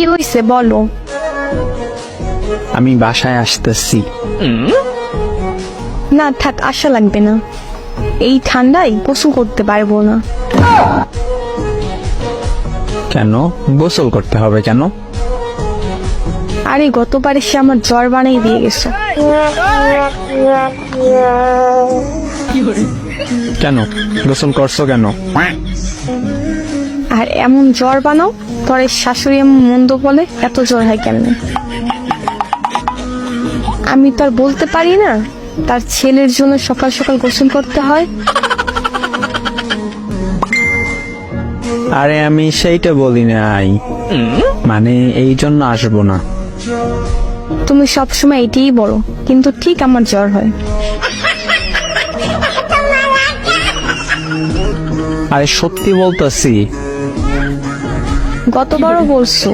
কি হয়েছে বলো। আমি বাসায় আসতেছি। না থাক, আশা লাগবে না, এই ঠান্ডায় গোসল করতে পারবো না। কেন গোসল করতে হবে কেন? আরে গতবার এসে আমার জ্বর বানাই দিয়ে গেছো। কেন গোসল করছো কেন? আর এমন জ্বর বানাও, তোর শাশুড়ি এমন মন্দ বলে এত জ্বর হয় কেমনে? আমি তো আর বলতে পারি না তার ছেলের জন্য সকাল সকাল গোসল করতে হয়। আরে আমি সেইটা বলি নাই, মানে এই জন্য আসবো না। তুমি সবসময় এটাই বলো, কিন্তু ঠিক আমার জ্বর হয়। আরে সত্যি বলতেছি। গতবারও বলছো।